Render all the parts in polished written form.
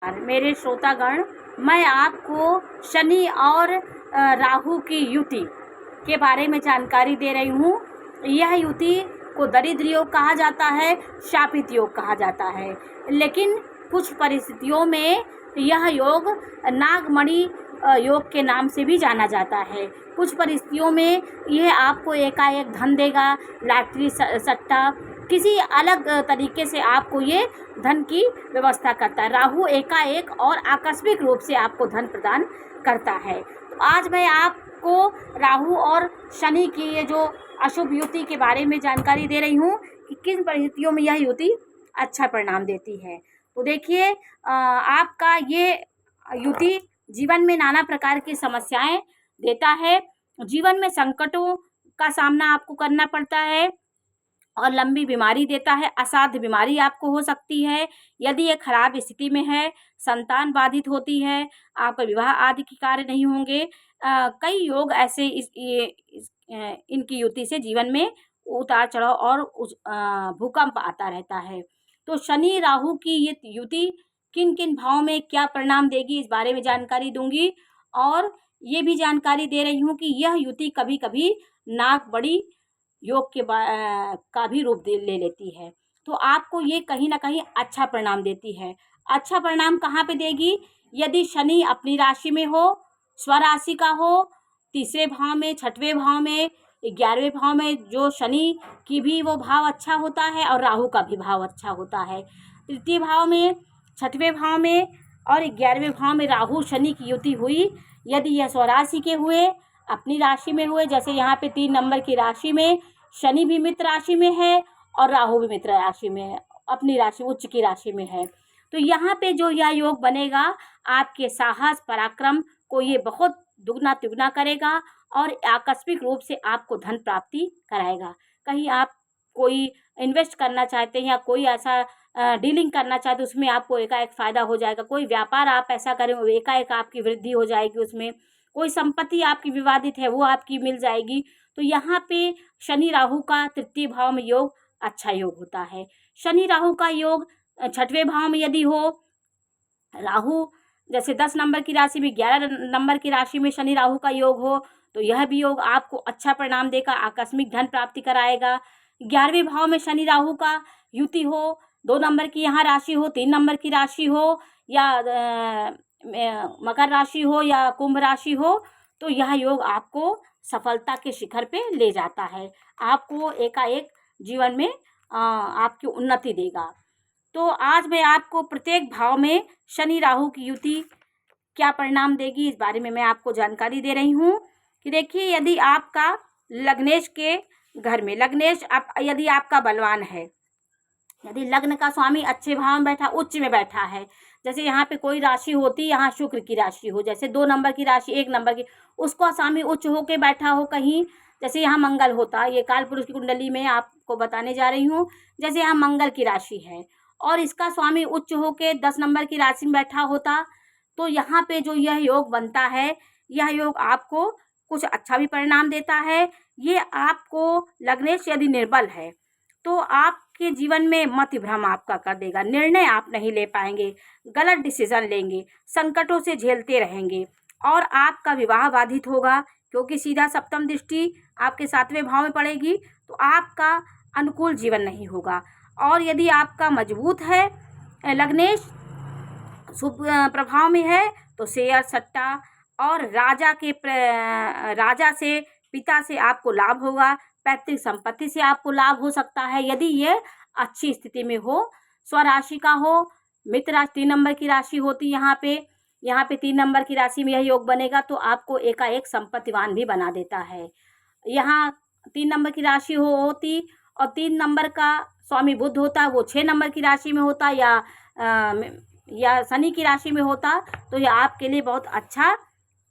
मेरे श्रोतागण, मैं आपको शनि और राहु की युति के बारे में जानकारी दे रही हूँ। यह युति को दरिद्र योग कहा जाता है, शापित योग कहा जाता है, लेकिन कुछ परिस्थितियों में यह योग नागमणि योग के नाम से भी जाना जाता है। कुछ परिस्थितियों में यह आपको एकाएक धन देगा, लॉटरी सट्टा किसी अलग तरीके से आपको ये धन की व्यवस्था करता है। राहु एकाएक और आकस्मिक रूप से आपको धन प्रदान करता है। तो आज मैं आपको राहु और शनि की ये जो अशुभ युति के बारे में जानकारी दे रही हूँ कि किन परिस्थितियों में यह युति अच्छा परिणाम देती है। तो देखिए, आपका ये युति जीवन में नाना प्रकार की समस्याएं देता है। जीवन में संकटों का सामना आपको करना पड़ता है और लंबी बीमारी देता है। असाध्य बीमारी आपको हो सकती है यदि ये खराब स्थिति में है। संतान बाधित होती है, आपका विवाह आदि के कार्य नहीं होंगे। कई योग ऐसे इनकी युति से जीवन में उतार चढ़ाव और भूकंप आता रहता है। तो शनि राहु की ये युति किन किन भावों में क्या परिणाम देगी, इस बारे में जानकारी दूंगी। और ये भी जानकारी दे रही हूँ कि यह युति कभी कभी नागमणि योग का भी रूप ले लेती है। तो आपको ये कहीं ना कहीं अच्छा परिणाम देती है। अच्छा परिणाम कहाँ पे देगी? यदि शनि अपनी राशि में हो, स्वराशि का हो, तीसरे भाव में, छठवें भाव में, 11वें भाव में, जो शनि की भी वो भाव अच्छा होता है और राहु का भी भाव अच्छा होता है। तृतीय भाव में, छठवें भाव में और 11वें भाव में राहु शनि की युति हुई। यदि यह स्वराशि के हुए, अपनी राशि में हुए, जैसे यहाँ पे 3 नंबर की राशि में शनि भी मित्र राशि में है और राहु भी मित्र राशि में है, अपनी राशि उच्च की राशि में है, तो यहाँ पे जो यह योग बनेगा आपके साहस पराक्रम को ये बहुत दुगना तिगुना करेगा और आकस्मिक रूप से आपको धन प्राप्ति कराएगा। कहीं आप कोई इन्वेस्ट करना चाहते हैं या कोई ऐसा डीलिंग करना चाहते हैं, उसमें आपको एकाएक फ़ायदा हो जाएगा। कोई व्यापार आप ऐसा करें, एकाएक आपकी वृद्धि हो जाएगी उसमें। कोई संपत्ति आपकी विवादित है वो आपकी मिल जाएगी। तो यहाँ पे शनि राहु का तृतीय भाव में योग अच्छा योग होता है। शनि राहु का योग छठवें भाव में यदि हो, राहु जैसे 10 नंबर की राशि में 11 नंबर की राशि में शनि राहु का योग हो, तो यह भी योग आपको अच्छा परिणाम देगा, आकस्मिक धन प्राप्ति कराएगा। 11वें भाव में शनि राहु का युति हो, 2 नंबर की यहाँ राशि हो, 3 नंबर की राशि हो या मकर राशि हो या कुंभ राशि हो, तो यह योग आपको सफलता के शिखर पे ले जाता है। आपको एकाएक जीवन में आपकी उन्नति देगा। तो आज मैं आपको प्रत्येक भाव में शनि राहु की युति क्या परिणाम देगी, इस बारे में मैं आपको जानकारी दे रही हूँ। कि देखिए, यदि आपका लग्नेश के घर में, लग्नेश यदि आपका बलवान है, यदि लग्न का स्वामी अच्छे भाव में बैठा, उच्च में बैठा है, जैसे यहाँ पे कोई राशि होती, यहाँ शुक्र की राशि हो, जैसे 2 नंबर की राशि, 1 नंबर की, उसका स्वामी उच्च होके बैठा हो कहीं, जैसे यहाँ मंगल होता, ये काल पुरुष की कुंडली में आपको बताने जा रही हूँ। जैसे यहाँ मंगल की राशि है और इसका स्वामी उच्च होके 10 नंबर की राशि में बैठा होता, तो यहाँ पे जो यह योग बनता है, यह योग आपको कुछ अच्छा भी परिणाम देता है। ये आपको लग्नेश यदि निर्बल है तो आपके जीवन में मति भ्रम आपका कर देगा, निर्णय आप नहीं ले पाएंगे, गलत डिसीजन लेंगे, संकटों से झेलते रहेंगे और आपका विवाह बाधित होगा, क्योंकि सीधा सप्तम दृष्टि आपके 7वें भाव में पड़ेगी, तो आपका अनुकूल जीवन नहीं होगा। और यदि आपका मजबूत है लग्नेश, शुभ प्रभाव में है, तो शेयर सट्टा और राजा से, पिता से आपको लाभ होगा, पैतृक संपत्ति से आपको लाभ हो सकता है यदि ये अच्छी स्थिति में हो। स्वराशि का हो, मित्र राशि 3 नंबर की राशि होती, यहाँ पे 3 नंबर की राशि में यह योग बनेगा तो आपको एकाएक संपत्तिवान भी बना देता है। यहाँ 3 नंबर की राशि होती और 3 नंबर का स्वामी बुध होता, वो 6 नंबर की राशि में होता या शनि की राशि में होता, तो यह आपके लिए बहुत अच्छा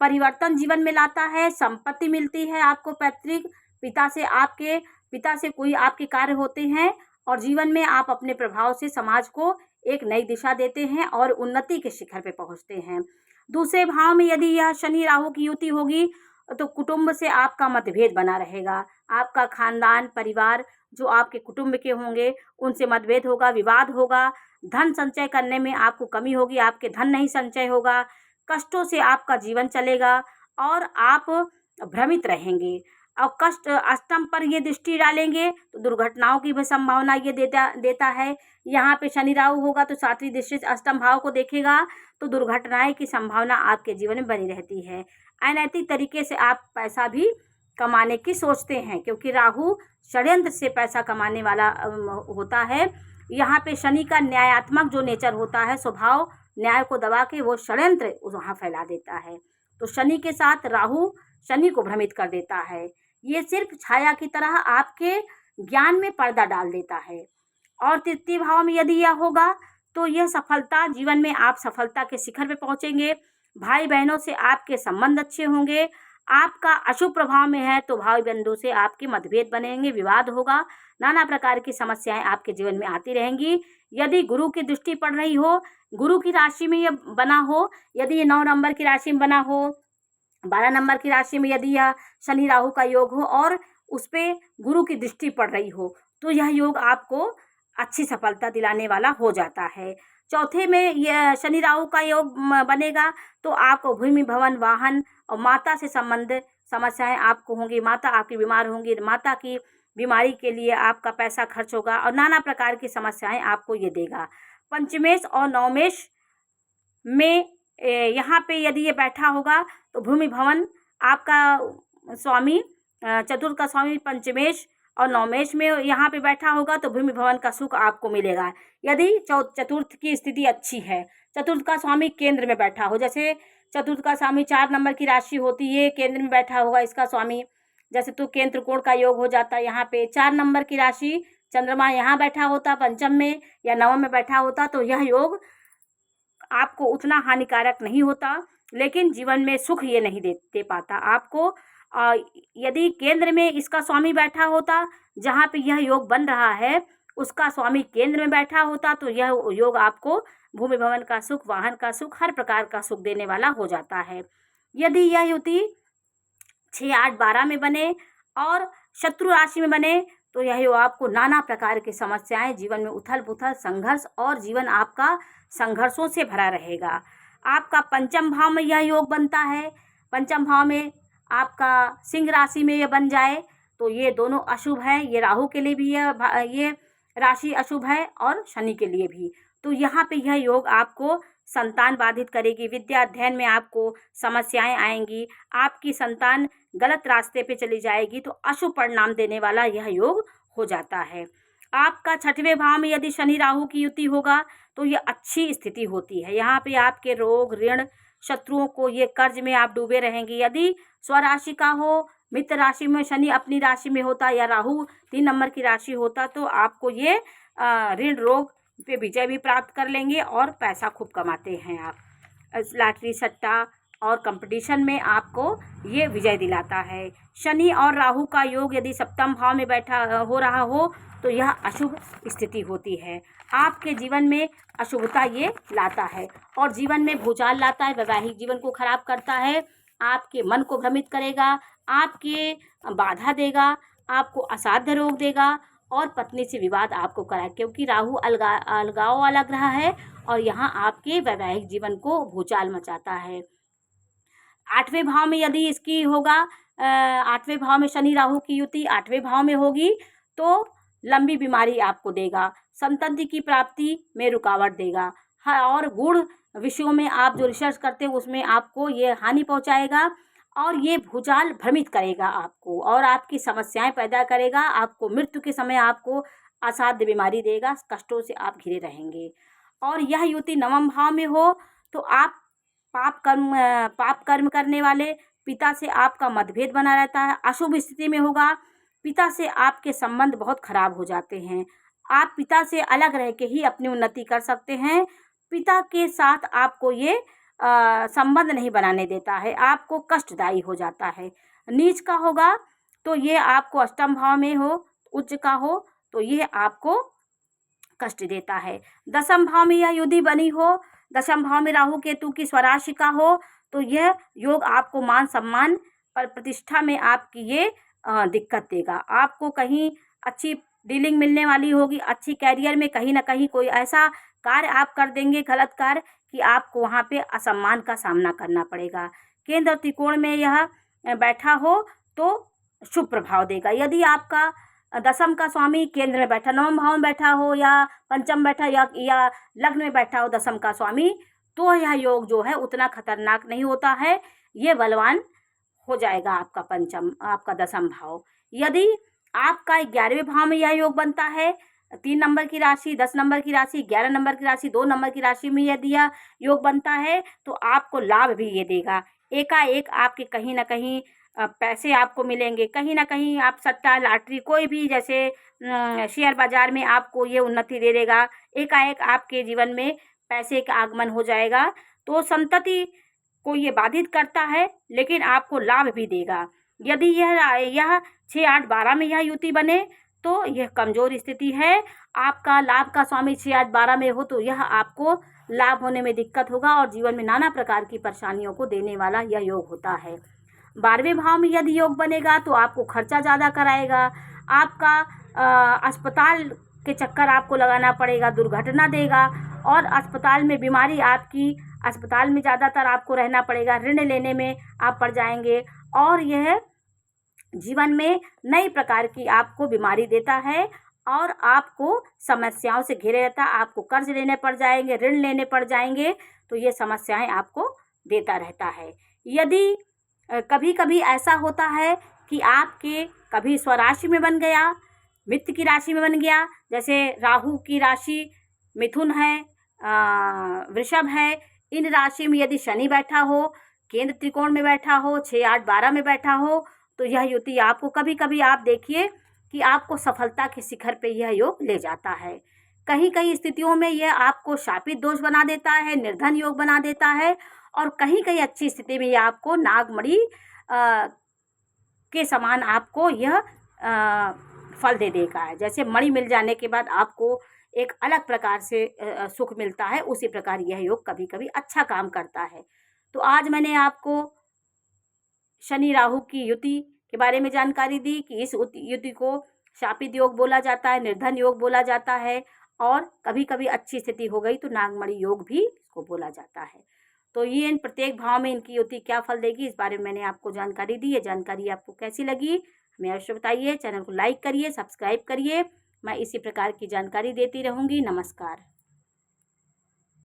परिवर्तन जीवन में लाता है। संपत्ति मिलती है आपको पैतृक, पिता से कोई आपके कार्य होते हैं और जीवन में आप अपने प्रभाव से समाज को एक नई दिशा देते हैं और उन्नति के शिखर पे पहुंचते हैं। दूसरे भाव में यदि यह शनि राहु की युति होगी तो कुटुंब से आपका मतभेद बना रहेगा। आपका खानदान परिवार जो आपके कुटुंब के होंगे उनसे मतभेद होगा, विवाद होगा, धन संचय करने में आपको कमी होगी, आपके धन नहीं संचय होगा, कष्टों से आपका जीवन चलेगा और आप भ्रमित रहेंगे। और कष्ट अष्टम पर ये दृष्टि डालेंगे तो दुर्घटनाओं की भी संभावना ये देता है। यहाँ पे शनि राहु होगा तो सातवीं दृष्टि से अष्टम भाव को देखेगा तो दुर्घटनाएं की संभावना आपके जीवन में बनी रहती है। अनैतिक तरीके से आप पैसा भी कमाने की सोचते हैं, क्योंकि राहु षड्यंत्र से पैसा कमाने वाला होता है। यहाँ पे शनि का न्यायात्मक जो नेचर होता है, स्वभाव न्याय को दबा के वो षड्यंत्र वहाँ फैला देता है। तो शनि के साथ राहु शनि को भ्रमित कर देता है। ये सिर्फ छाया की तरह आपके ज्ञान में पर्दा डाल देता है। और तृतीय भाव में यदि यह होगा तो यह सफलता, जीवन में आप सफलता के शिखर पे पहुंचेंगे। भाई बहनों से आपके संबंध अच्छे होंगे। आपका अशुभ प्रभाव में है तो भाई बंधु से आपके मतभेद बनेंगे, विवाद होगा, नाना प्रकार की समस्याएं आपके जीवन में आती रहेंगी। यदि गुरु की दृष्टि पड़ रही हो, गुरु की राशि में यह बना हो, यदि ये 9 नंबर की राशि में बना हो, 12 नंबर की राशि में यदि यह शनि राहु का योग हो और उस पर गुरु की दृष्टि पड़ रही हो तो यह योग आपको अच्छी सफलता दिलाने वाला हो जाता है। चौथे में यह शनि राहु का योग बनेगा तो आपको भूमि, भवन, वाहन और माता से संबंधित समस्याएं आपको होंगी। माता आपकी बीमार होंगी, माता की बीमारी के लिए आपका पैसा खर्च होगा और नाना प्रकार की समस्याएं आपको ये देगा। पंचमेश और नवमेश में यहाँ पे यदि ये बैठा होगा तो भूमि, भवन आपका स्वामी, चतुर्थ का स्वामी पंचमेश और नवमेश में यहाँ पे बैठा होगा तो भूमि भवन का सुख आपको मिलेगा। यदि चतुर्थ की स्थिति अच्छी है, चतुर्थ का स्वामी केंद्र में बैठा हो, जैसे चतुर्थ का स्वामी 4 नंबर की राशि होती है, केंद्र में बैठा होगा इसका स्वामी, जैसे तो केंद्र कोण का योग हो जाता है। यहाँ पे 4 नंबर की राशि चंद्रमा यहाँ बैठा होता पंचम में या नवम में बैठा होता तो यह योग आपको उतना हानिकारक नहीं होता, लेकिन जीवन में सुख ये नहीं दे पाता आपको। यदि केंद्र में इसका स्वामी बैठा होता, जहाँ पे यह योग बन रहा है उसका स्वामी केंद्र में बैठा होता तो यह योग आपको भूमि, भवन का सुख, वाहन का सुख, हर प्रकार का सुख देने वाला हो जाता है। यदि यह युति 6, 8, 12 में बने और शत्रु राशि में बने तो यह योग आपको नाना प्रकार की समस्याएं, जीवन में उथल पुथल, संघर्ष और जीवन आपका संघर्षों से भरा रहेगा। आपका पंचम भाव में यह योग बनता है, पंचम भाव में आपका सिंह राशि में यह बन जाए तो ये दोनों अशुभ है। ये राहु के लिए भी ये राशि अशुभ है और शनि के लिए भी। तो यहाँ पे यह योग आपको संतान बाधित करेगी, विद्या अध्ययन में आपको समस्याएं आएंगी, आपकी संतान गलत रास्ते पे चली जाएगी तो अशुभ परिणाम देने वाला यह योग हो जाता है। आपका 6वें भाव में यदि शनि राहु की युति होगा तो ये अच्छी स्थिति होती है। यहाँ पे आपके रोग, ऋण, शत्रुओं को, ये कर्ज में आप डूबे रहेंगे। यदि स्वराशि का हो, मित्र राशि में शनि अपनी राशि में होता या राहु 3 नंबर की राशि होता तो आपको ये ऋण, रोग पे विजय भी प्राप्त कर लेंगे और पैसा खूब कमाते हैं आप। लॉटरी, सट्टा और कंपटीशन में आपको ये विजय दिलाता है। शनि और राहु का योग यदि सप्तम भाव में बैठा हो रहा हो तो यह अशुभ स्थिति होती है। आपके जीवन में अशुभता ये लाता है और जीवन में भूचाल लाता है, वैवाहिक जीवन को खराब करता है, आपके मन को भ्रमित करेगा, आपके बाधा देगा, आपको असाध्य रोग देगा और पत्नी से विवाद आपको कराए, क्योंकि राहु अलगाव वाला ग्रह है और यहाँ आपके वैवाहिक जीवन को भूचाल मचाता है। 8वें भाव में यदि इसकी होगा, 8वें भाव में शनि राहु की युति 8वें भाव में होगी तो लंबी बीमारी आपको देगा, संतान की प्राप्ति में रुकावट देगा और गूढ़ विषयों में आप जो रिसर्च करते हैं उसमें आपको ये हानि पहुंचाएगा और ये भूचाल भ्रमित करेगा आपको और आपकी समस्याएं पैदा करेगा। आपको मृत्यु के समय आपको असाध्य बीमारी देगा, कष्टों से आप घिरे रहेंगे। और यह युति 9वें भाव में हो तो आप पाप कर्म करने वाले, पिता से आपका मतभेद बना रहता है, अशुभ स्थिति में होगा, पिता से आपके संबंध बहुत खराब हो जाते हैं। आप पिता से अलग रह के ही अपनी उन्नति कर सकते हैं। पिता के साथ आपको ये संबंध नहीं बनाने देता है, आपको कष्टदायी हो जाता है। नीच का होगा तो ये आपको अष्टम भाव में हो, उच्च का हो तो ये आपको कष्ट देता है। 10वें भाव में यह युति बनी हो, 10वें भाव में राहु केतु की स्वराशि का हो तो यह योग आपको मान सम्मान पर प्रतिष्ठा में आपकी ये दिक्कत देगा। आपको कहीं अच्छी डीलिंग मिलने वाली होगी, अच्छी कैरियर में कहीं ना कहीं कोई ऐसा कार्य आप कर देंगे, गलत कार्य, कि आपको वहाँ पे असम्मान का सामना करना पड़ेगा। केंद्र त्रिकोण में यह बैठा हो तो शुभ प्रभाव देगा। यदि आपका दशम का स्वामी केंद्र में बैठा, नवम भाव में बैठा हो या पंचम बैठा या लग्न में बैठा हो दशम का स्वामी, तो यह योग जो है उतना खतरनाक नहीं होता है, ये बलवान हो जाएगा आपका दशम भाव। यदि आपका 11वें भाव में यह योग बनता है, 3 नंबर की राशि, 10 नंबर की राशि, 11 नंबर की राशि, 2 नंबर की राशि में यदि यह योग बनता है तो आपको लाभ भी ये देगा। एकाएक आपके कहीं ना कहीं पैसे आपको मिलेंगे, कहीं ना कहीं आप सट्टा लॉटरी कोई भी जैसे शेयर बाजार में आपको ये उन्नति दे देगा। एकाएक आपके जीवन में पैसे का आगमन हो जाएगा। तो संतति को ये बाधित करता है लेकिन आपको लाभ भी देगा। यदि यह 6, 8, 12 में यह युति बने तो यह कमजोर स्थिति है। आपका लाभ का स्वामी 6, 8, 12 में हो तो यह आपको लाभ होने में दिक्कत होगा और जीवन में नाना प्रकार की परेशानियों को देने वाला यह योग होता है। 12वें भाव में यदि योग बनेगा तो आपको खर्चा ज़्यादा कराएगा, आपका अस्पताल के चक्कर आपको लगाना पड़ेगा, दुर्घटना देगा और अस्पताल में बीमारी आपकी, अस्पताल में ज़्यादातर आपको रहना पड़ेगा, ऋण लेने में आप पड़ जाएंगे और यह जीवन में नई प्रकार की आपको बीमारी देता है और आपको समस्याओं से घिरे रहता है। आपको कर्ज लेने पड़ जाएंगे, ऋण लेने पड़ जाएंगे, तो ये समस्याएं आपको देता रहता है। यदि कभी कभी ऐसा होता है कि आपके कभी स्वराशि में बन गया, मित्र की राशि में बन गया, जैसे राहु की राशि मिथुन है, वृषभ है, इन राशि में यदि शनि बैठा हो, केंद्र त्रिकोण में बैठा हो, 6, 8, 12 में बैठा हो, तो यह युति आपको कभी कभी आप देखिए कि आपको सफलता के शिखर पे यह योग ले जाता है। कहीं कहीं स्थितियों में यह आपको शापित दोष बना देता है, निर्धन योग बना देता है और कहीं कहीं अच्छी स्थिति में यह आपको नागमणि के समान आपको यह फल दे देगा। जैसे मणि मिल जाने के बाद आपको एक अलग प्रकार से सुख मिलता है, उसी प्रकार यह योग कभी कभी अच्छा काम करता है। तो आज मैंने आपको शनि राहु की युति के बारे में जानकारी दी कि इस युति को शापित योग बोला जाता है, निर्धन योग बोला जाता है और कभी कभी अच्छी स्थिति हो गई तो नागमणि योग भी इसको बोला जाता है। तो ये इन प्रत्येक भाव में इनकी युति क्या फल देगी इस बारे में मैंने आपको जानकारी दी। ये जानकारी आपको कैसी लगी हमें अवश्य बताइए। चैनल को लाइक करिए, सब्सक्राइब करिए। मैं इसी प्रकार की जानकारी देती रहूँगी। नमस्कार।